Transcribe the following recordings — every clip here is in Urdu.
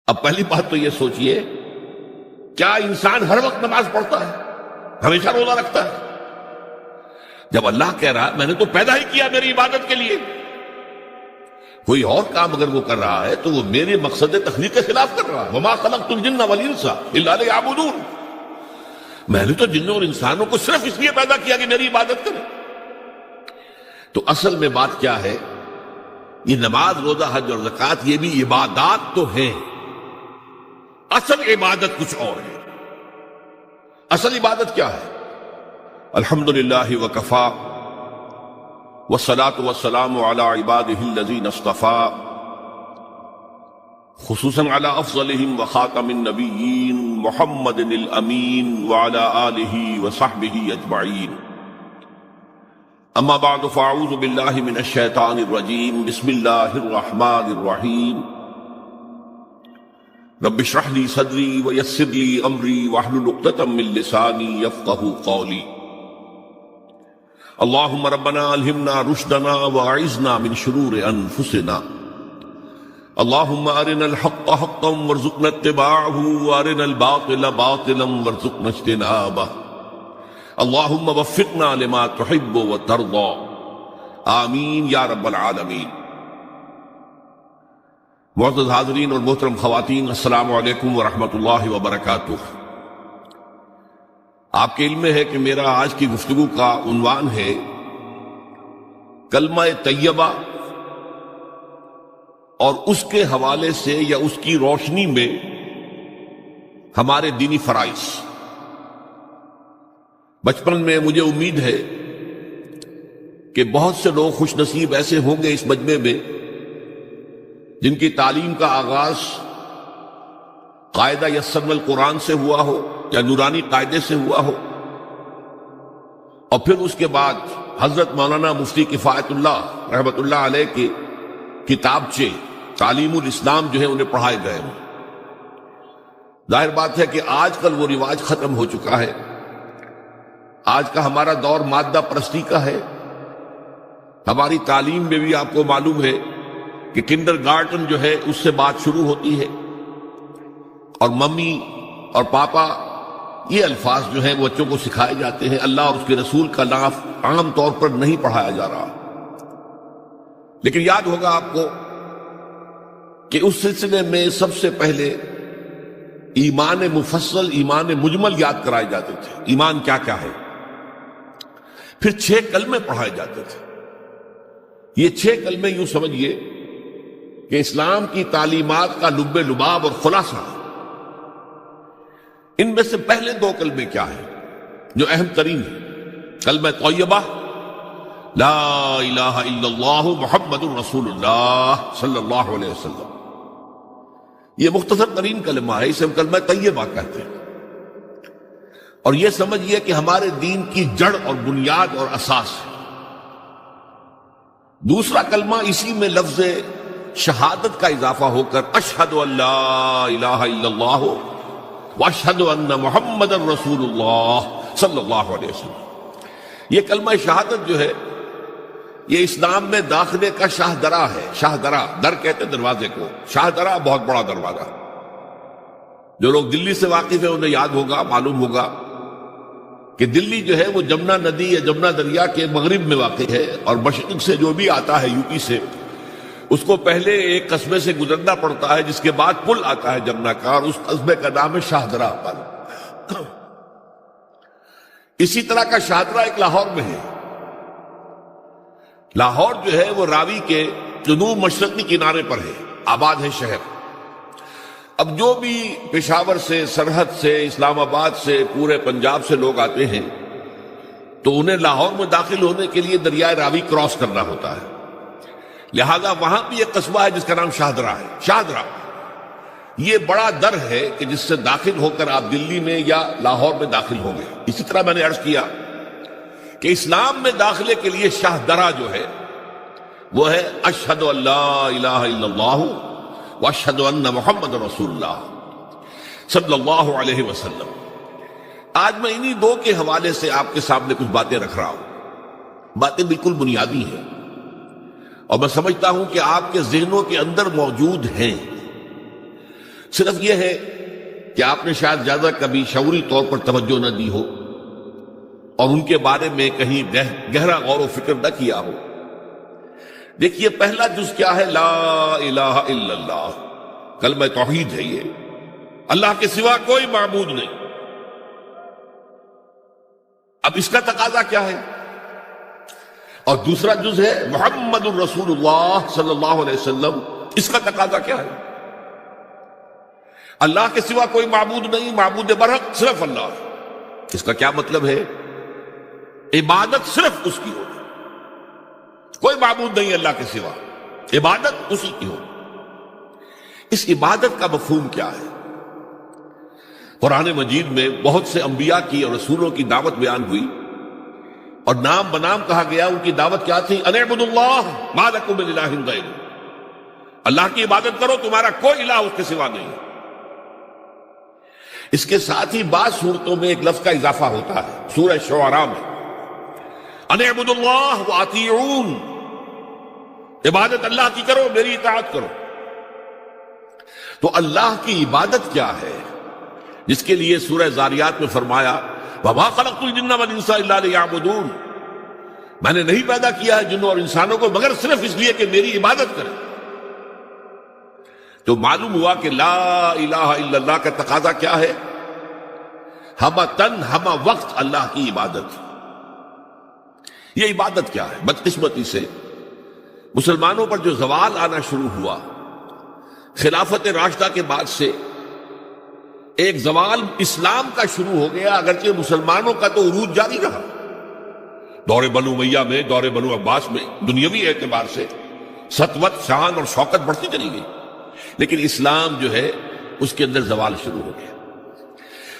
اب پہلی بات تو یہ سوچئے، کیا انسان ہر وقت نماز پڑھتا ہے؟ ہمیشہ روزہ رکھتا ہے؟ جب اللہ کہہ رہا ہے میں نے تو پیدا ہی کیا میری عبادت کے لیے، کوئی اور کام اگر وہ کر رہا ہے تو وہ میرے مقصد تخلیق کے خلاف کر رہا ہے۔ وَمَا خَلَقْتُ الْجِنَّ وَالْإِنسَ إِلَّا لِيَعْبُدُونِ، میں نے تو جنوں اور انسانوں کو صرف اس لیے پیدا کیا کہ میری عبادت کریں۔ تو اصل میں بات کیا ہے؟ یہ نماز، روزہ، حج اور زکوٰۃ یہ بھی عبادات تو ہیں، اصل عبادت کچھ اور ہے۔ اصل عبادت کیا ہے؟ الحمدللہ وکفا والصلاة والسلام علی عبادہ الذین اصطفیٰ، خصوصاً علی افضلہم وخاتم النبیین محمد الامین وعلی آلہ وصحبہ اجمعین۔ اما بعد فاعوذ باللہ من الشیطان الرجیم، بسم اللہ الرحمن الرحیم۔ رب اشرح لی صدری ویسر لی امری واحلل عقدۃ من لسانی یفقہوا قولی۔ اللہم ربنا الہمنا رشدنا واعذنا من شرور انفسنا، اللہم ارنا الحق حقا وارزقنا اتباعہ وارنا الباطل باطلا وارزقنا اجتنابہ، اللہم وفقنا لما تحب وترضى، آمین یا رب العالمین۔ معزز حاضرین اور محترم خواتین، السلام علیکم ورحمۃ اللہ وبرکاتہ۔ آپ کے علم میں ہے کہ میرا آج کی گفتگو کا عنوان ہے کلمہ طیبہ، اور اس کے حوالے سے یا اس کی روشنی میں ہمارے دینی فرائض۔ بچپن میں مجھے امید ہے کہ بہت سے لوگ خوش نصیب ایسے ہوں گے اس مجمع میں جن کی تعلیم کا آغاز قاعدہ یسرنا القرآن سے ہوا ہو یا نورانی قاعدے سے ہوا ہو، اور پھر اس کے بعد حضرت مولانا مفتی کفایت اللہ رحمۃ اللہ علیہ کے کتابچے تعلیم الاسلام جو ہے انہیں پڑھائے گئے ہوں۔ ظاہر بات ہے کہ آج کل وہ رواج ختم ہو چکا ہے، آج کا ہمارا دور مادہ پرستی کا ہے۔ ہماری تعلیم میں بھی آپ کو معلوم ہے کہ کنڈر گارڈن جو ہے اس سے بات شروع ہوتی ہے، اور ممی اور پاپا یہ الفاظ جو ہیں وہ بچوں کو سکھائے جاتے ہیں۔ اللہ اور اس کے رسول کا نام عام طور پر نہیں پڑھایا جا رہا۔ لیکن یاد ہوگا آپ کو کہ اس سلسلے میں سب سے پہلے ایمان مفصل، ایمان مجمل یاد کرائے جاتے تھے، ایمان کیا کیا ہے، پھر 6 کلمے پڑھائے جاتے تھے۔ یہ 6 کلمے یوں سمجھیے کہ اسلام کی تعلیمات کا لب لباب اور خلاصہ۔ ان میں سے پہلے 2 کلمے کیا ہیں جو اہم ترین ہیں؟ کلمہ طیبہ، لا الہ الا اللہ محمد الرسول اللہ صلی اللہ علیہ وسلم۔ یہ مختصر ترین کلمہ ہے، اسے ہم کلمہ طیبہ کہتے ہیں، اور یہ سمجھیے کہ ہمارے دین کی جڑ اور بنیاد اور اساس ہے۔ دوسرا کلمہ اسی میں لفظ شہادت کا اضافہ ہو کر اشہد ان لا الہ الا اللہ واشہد ان محمد الرسول اللہ صلی اللہ علیہ وسلم۔ یہ کلمہ شہادت جو ہے یہ اسلام میں داخلے کا شاہ درا ہے۔ شاہ درا، در کہتے ہیں دروازے کو، شاہ درا بہت بڑا دروازہ۔ جو لوگ دلی سے واقف ہیں انہیں یاد ہوگا، معلوم ہوگا کہ دلی جو ہے وہ جمنا ندی یا جمنا دریا کے مغرب میں واقع ہے، اور مشرق سے جو بھی آتا ہے یو پی سے، اس کو پہلے ایک قصبے سے گزرنا پڑتا ہے جس کے بعد پل آتا ہے جمنا کا، اور اس قصبے کا نام ہے شاہدرہ پل۔ اسی طرح کا شاہدرہ ایک لاہور میں ہے۔ لاہور جو ہے وہ راوی کے جنوب مشرقی کنارے پر ہے، آباد ہے شہر۔ اب جو بھی پشاور سے، سرحد سے، اسلام آباد سے، پورے پنجاب سے لوگ آتے ہیں تو انہیں لاہور میں داخل ہونے کے لیے دریائے راوی کراس کرنا ہوتا ہے، لہذا وہاں بھی ایک قصبہ ہے جس کا نام شاہدرہ ہے۔ شاہدرہ یہ بڑا در ہے کہ جس سے داخل ہو کر آپ دلی میں یا لاہور میں داخل ہوں گے۔ اسی طرح میں نے عرض کیا کہ اسلام میں داخلے کے لیے شاہدرہ جو ہے وہ ہے اشہد ان لا الہ الا اللہ واشہد ان محمد رسول اللہ صلی اللہ علیہ وسلم۔ آج میں انہی 2 کے حوالے سے آپ کے سامنے کچھ باتیں رکھ رہا ہوں۔ باتیں بالکل بنیادی ہیں، اور میں سمجھتا ہوں کہ آپ کے ذہنوں کے اندر موجود ہیں، صرف یہ ہے کہ آپ نے شاید زیادہ کبھی شعوری طور پر توجہ نہ دی ہو اور ان کے بارے میں کہیں گہرا غور و فکر نہ کیا ہو۔ دیکھیے پہلا جز کیا ہے؟ لا الہ الا اللہ، کلمہ توحید ہے یہ، اللہ کے سوا کوئی معبود نہیں۔ اب اس کا تقاضا کیا ہے؟ اور دوسرا جز ہے محمد الرسول اللہ صلی اللہ علیہ وسلم، اس کا تقاضا کیا ہے؟ اللہ کے سوا کوئی معبود نہیں، معبود برحق صرف اللہ۔ اس کا کیا مطلب ہے؟ عبادت صرف اس کی ہوگی، کوئی معبود نہیں اللہ کے سوا، عبادت اسی کی ہوگی۔ اس عبادت کا مفہوم کیا ہے؟ قرآن مجید میں بہت سے انبیاء کی اور رسولوں کی دعوت بیان ہوئی اور نام بنام کہا گیا۔ ان کی دعوت کیا تھی؟ ان اعبدوا اللہ ما لکم من الہ غیرہ، اللہ کی عبادت کرو، تمہارا کوئی الہ اس کے سوا نہیں۔ اس کے ساتھ ہی بعض صورتوں میں ایک لفظ کا اضافہ ہوتا ہے، سورہ شعراء میں ان اعبدوا اللہ واطیعون، عبادت اللہ کی کرو، میری اطاعت کرو۔ تو اللہ کی عبادت کیا ہے جس کے لیے سورہ زاریات میں فرمایا وَمَا خَلَقْتُ الْجِنَّ وَالْإِنسَ إِلَّا لِيَعْبُدُونَ، میں نے نہیں پیدا کیا ہے جنوں اور انسانوں کو مگر صرف اس لیے کہ میری عبادت کریں۔ تو معلوم ہوا کہ لا الہ الا اللہ کا تقاضا کیا ہے؟ ہمہ تن ہمہ وقت اللہ کی عبادت۔ یہ عبادت کیا ہے؟ بدقسمتی سے مسلمانوں پر جو زوال آنا شروع ہوا خلافت راشدہ کے بعد سے، ایک زوال اسلام کا شروع ہو گیا، اگرچہ مسلمانوں کا تو عروج جاری رہا۔ دور بنو امیہ میں، دور بنو عباس میں دنیاوی اعتبار سے سطوت، شان اور شوکت بڑھتی چلی گئی، لیکن اسلام جو ہے اس کے اندر زوال شروع ہو گیا۔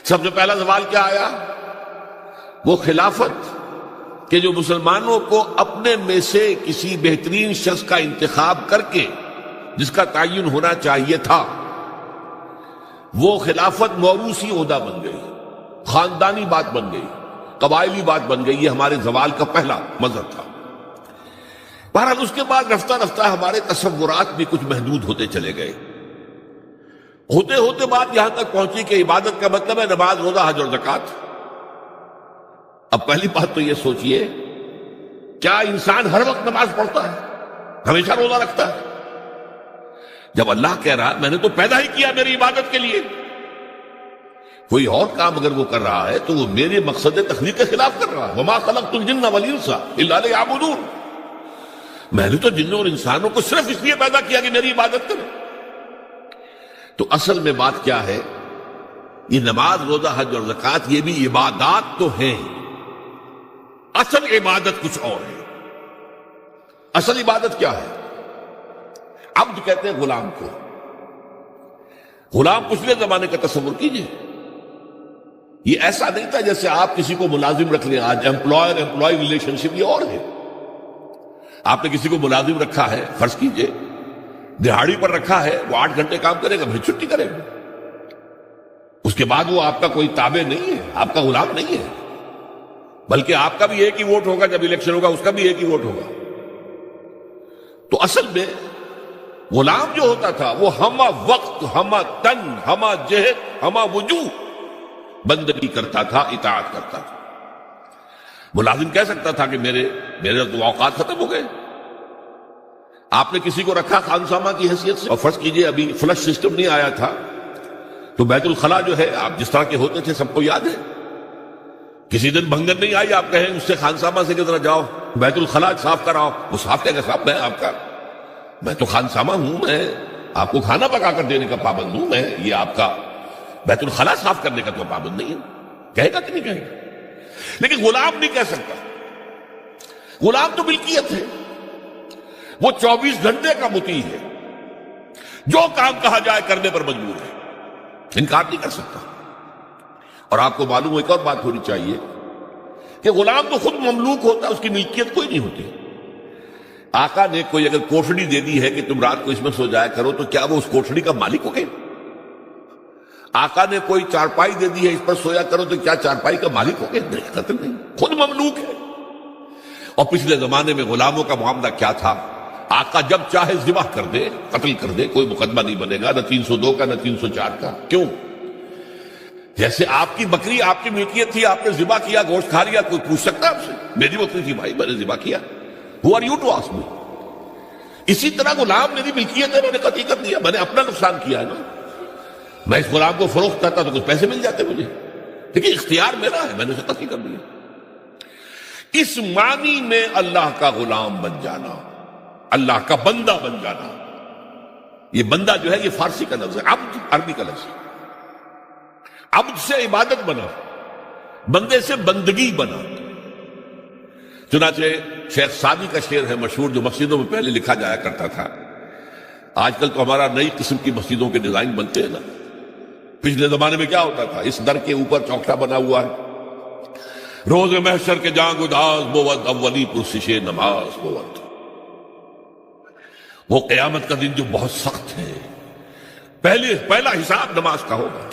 سب سے پہلا زوال کیا آیا؟ وہ خلافت کہ جو مسلمانوں کو اپنے میں سے کسی بہترین شخص کا انتخاب کر کے جس کا تعین ہونا چاہیے تھا، وہ خلافت موروثی عہدہ بن گئی، خاندانی بات بن گئی، قبائلی بات بن گئی۔ یہ ہمارے زوال کا پہلا مظہر تھا۔ بہرحال اس کے بعد رفتہ رفتہ ہمارے تصورات بھی کچھ محدود ہوتے چلے گئے، ہوتے ہوتے بات یہاں تک پہنچی کہ عبادت کا مطلب ہے نماز، روزہ، حج اور زکوٰۃ۔ اب پہلی بات تو یہ سوچئے، کیا انسان ہر وقت نماز پڑھتا ہے، ہمیشہ روزہ رکھتا ہے؟ جب اللہ کہہ رہا میں نے تو پیدا ہی کیا میری عبادت کے لیے، کوئی اور کام اگر وہ کر رہا ہے تو وہ میرے مقصد تخلیق کے خلاف کر رہا ہے۔ وَمَا خَلَقْتُ الْجِنَّ وَالْإِنسَ إِلَّا لِيَعْبُدُونَ، میں نے تو جنوں اور انسانوں کو صرف اس لیے پیدا کیا کہ میری عبادت کریں۔ تو اصل میں بات کیا ہے؟ یہ نماز، روزہ، حج اور زکوٰۃ یہ بھی عبادات تو ہیں، اصل عبادت کچھ اور ہے۔ اصل عبادت کیا ہے؟ عبد کہتے ہیں غلام کو۔ غلام پچھلے زمانے کا تصور کیجئے، یہ ایسا نہیں تھا جیسے آپ کسی کو ملازم رکھ لیں۔ آج امپلائر امپلائی ریلیشن شپ یہ اور ہے۔ آپ نے کسی کو ملازم رکھا ہے، فرض کیجئے دہاڑی پر رکھا ہے، وہ 8 گھنٹے کام کرے گا، پھر چھٹی کرے گا، اس کے بعد وہ آپ کا کوئی تابع نہیں ہے، آپ کا غلام نہیں ہے، بلکہ آپ کا بھی ایک ہی ووٹ ہوگا، جب الیکشن ہوگا اس کا بھی ایک ہی ووٹ ہوگا۔ تو اصل میں غلام جو ہوتا تھا وہ ہمہ وقت، ہمہ تن، ہمہ جہد، ہمہ وجوہ بندگی کرتا تھا، اطاعت کرتا تھا۔ ملازم کہہ سکتا تھا کہ میرے تو اوقات ختم ہو گئے۔ آپ نے کسی کو رکھا خانسامہ کی حیثیت سے، اور فرض کیجئے ابھی فلش سسٹم نہیں آیا تھا تو بیت الخلاء جو ہے آپ جس طرح کے ہوتے تھے سب کو یاد ہے۔ کسی دن بھنگن نہیں آئی، آپ کہیں اس سے خانسامہ سے کس طرح جاؤ بیت الخلاء صاف کراؤ، وہ صاف کہے گا صاحب میں آپ کا، میں تو خانسامہ ہوں، میں آپ کو کھانا پکا کر دینے کا پابند ہوں، میں یہ آپ کا بیت الخلاء صاف کرنے کا تو پابند نہیں ہے۔ کہے گا کہ نہیں کہے گا؟ لیکن غلام نہیں کہہ سکتا۔ غلام تو ملکیت ہے، وہ 24 گھنٹے کا مطیع ہے، جو کام کہا جائے کرنے پر مجبور ہے، انکار نہیں کر سکتا۔ اور آپ کو معلوم ہو ایک اور بات ہونی چاہیے کہ غلام تو خود مملوک ہوتا ہے، اس کی ملکیت کوئی نہیں ہوتی۔ آقا نے کوئی اگر کوٹھڑی دے دی ہے کہ تم رات کو اس میں سو جایا کرو تو کیا وہ اس کوٹھڑی کا مالک ہو گئے؟ آقا نے کوئی چارپائی دے دی ہے اس پر سویا کرو تو کیا چارپائی کا مالک ہو گئے؟ نہیں، قطعاً نہیں، خود مملوک ہے۔ اور پچھلے زمانے میں غلاموں کا معاملہ کیا تھا؟ آقا جب چاہے ذبح کر دے، قتل کر دے، کوئی مقدمہ نہیں بنے گا، نہ 302 کا نہ 304 کا۔ کیوں؟ جیسے آپ کی بکری آپ کی ملکیت تھی، آپ نے ذبح کیا، گوشت کھا لیا، کوئی پوچھ سکتا ہے آپ سے؟ میری بکری تھی بھائی، میں نے ذبح کیا، Who are you to ask me؟ اسی طرح غلام میری ملکیت ہے، میں نے قتل کر دیا، میں نے اپنا نقصان کیا ہے نا۔ میں اس غلام کو فروخت کرتا تو کچھ پیسے مل جاتے مجھے، لیکن اختیار میرا ہے، میں نے اسے قتل کر دیا۔ اس معنی میں اللہ کا غلام بن جانا، اللہ کا بندہ بن جانا۔ یہ بندہ جو ہے یہ فارسی کا لفظ ہے، عبد عربی کا لفظ ہے۔ عبد سے عبادت بنا، بندے سے بندگی بنا۔ چنانچہ شیخ سعدی کا شعر ہے مشہور، جو مسجدوں میں پہلے لکھا جایا کرتا تھا۔ آج کل تو ہمارا نئی قسم کی مسجدوں کے ڈیزائن بنتے ہیں نا، پچھلے زمانے میں کیا ہوتا تھا؟ اس در کے اوپر چوکٹا بنا ہوا ہے، روز محشر کے جاں گداز بود، اولی پرسش نماز بود۔ وہ قیامت کا دن جو بہت سخت ہے، پہلا حساب نماز کا ہوگا۔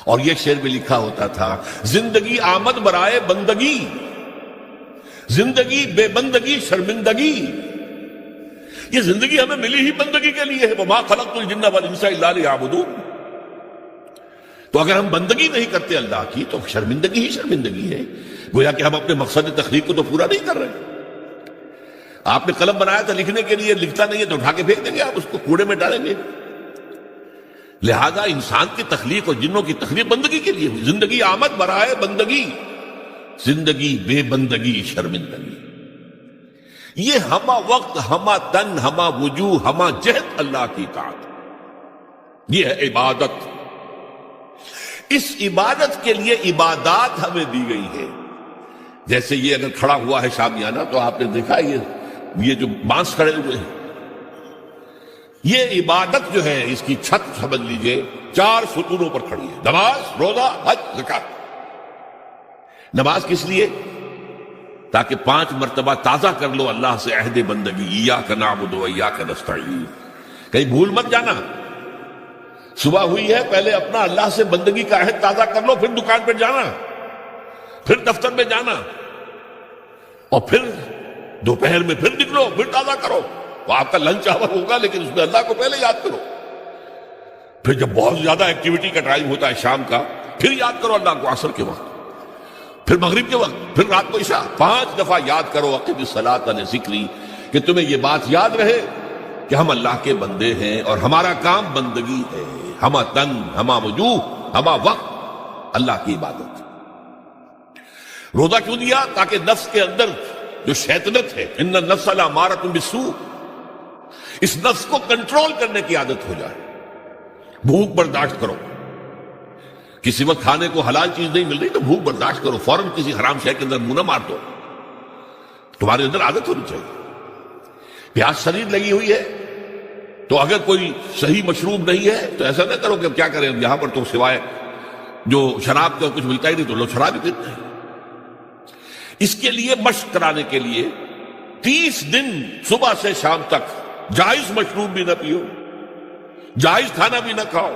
اور یہ شعر میں لکھا ہوتا تھا، زندگی آمد برائے بندگی، زندگی بے بندگی شرمندگی۔ یہ زندگی ہمیں ملی ہی بندگی کے لیے ہے، وما خلقت الجن والانس الا لیعبدون۔ تو اگر ہم بندگی نہیں کرتے اللہ کی تو شرمندگی ہی شرمندگی ہے، گویا کہ ہم اپنے مقصد تخلیق کو تو پورا نہیں کر رہے۔ آپ نے قلم بنایا تھا لکھنے کے لیے، لکھتا نہیں ہے تو اٹھا کے پھینک دیں گے، آپ اس کو کوڑے میں ڈالیں گے۔ لہذا انسان کی تخلیق اور جنوں کی تخلیق بندگی کے لیے ہوئی۔ زندگی آمد برائے بندگی، زندگی بے بندگی شرمندگی۔ یہ ہما وقت، ہما تن، ہما وجوہ، ہما جہد اللہ کی اطاعت، یہ ہے عبادت۔ اس عبادت کے لیے عبادات ہمیں دی گئی ہے۔ جیسے یہ اگر کھڑا ہوا ہے شامیانہ تو آپ نے دیکھا یہ جو بانس کھڑے ہوئے ہیں، یہ عبادت جو ہے اس کی چھت سمجھ لیجئے 4 ستونوں پر کھڑی ہے، نماز، روزہ، حج، زکات۔ نماز کس لیے؟ تاکہ 5 مرتبہ تازہ کر لو اللہ سے عہد بندگی، ایاک نعبد و ایاک نستعین۔ کہیں بھول مت جانا، صبح ہوئی ہے پہلے اپنا اللہ سے بندگی کا عہد تازہ کر لو، پھر دکان پہ جانا، پھر دفتر میں جانا، اور پھر دوپہر میں پھر نکلو، پھر تازہ کرو۔ وہ آپ کا لنچ آور ہوگا لیکن اس میں اللہ کو پہلے یاد کرو۔ پھر جب بہت زیادہ ایکٹیویٹی کا ٹائم ہوتا ہے شام کا، پھر یاد کرو اللہ کو عصر کے وقت، پھر مغرب کے وقت، پھر رات کو عشاء۔ 5 دفعہ یاد کرو اقم الصلاۃ لذکری، کہ تمہیں یہ بات یاد رہے کہ ہم اللہ کے بندے ہیں اور ہمارا کام بندگی ہے، ہما تن، ہما وجوہ، ہما وقت اللہ کی عبادت۔ روزہ کیوں دیا؟ تاکہ نفس کے اندر جو شیطنت ہے، ان النفس لامارۃ بالسوء، اس نفس کو کنٹرول کرنے کی عادت ہو جائے۔ بھوک برداشت کرو، کسی وقت کھانے کو حلال چیز نہیں مل رہی تو بھوک برداشت کرو، فوراً کسی حرام شے کے اندر منہ نہ مار دو، تمہارے اندر عادت ہونی چاہیے۔ پیاس شدید لگی ہوئی ہے تو اگر کوئی صحیح مشروب نہیں ہے تو ایسا نہ کرو کہ کیا کریں، یہاں پر تو سوائے جو شراب کا کچھ ملتا ہی نہیں تو لوگ شراب ہی پیتے ہیں۔ اس کے لیے مشق کرانے کے لیے 30 دن صبح سے شام تک جائز مشروب بھی نہ پیو، جائز کھانا بھی نہ کھاؤ،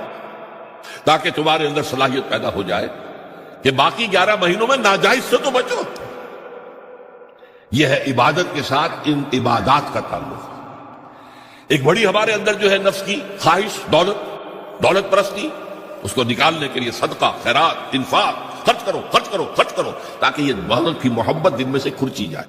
تاکہ تمہارے اندر صلاحیت پیدا ہو جائے کہ باقی 11 مہینوں میں ناجائز سے تو بچو۔ یہ ہے عبادت کے ساتھ ان عبادات کا تعلق۔ ایک بڑی ہمارے اندر جو ہے نفس کی خواہش، دولت پرستی، اس کو نکالنے کے لیے صدقہ، خیرات، انفاق، خرچ کرو، تاکہ یہ دولت کی محبت دل میں سے کھرچی جائے۔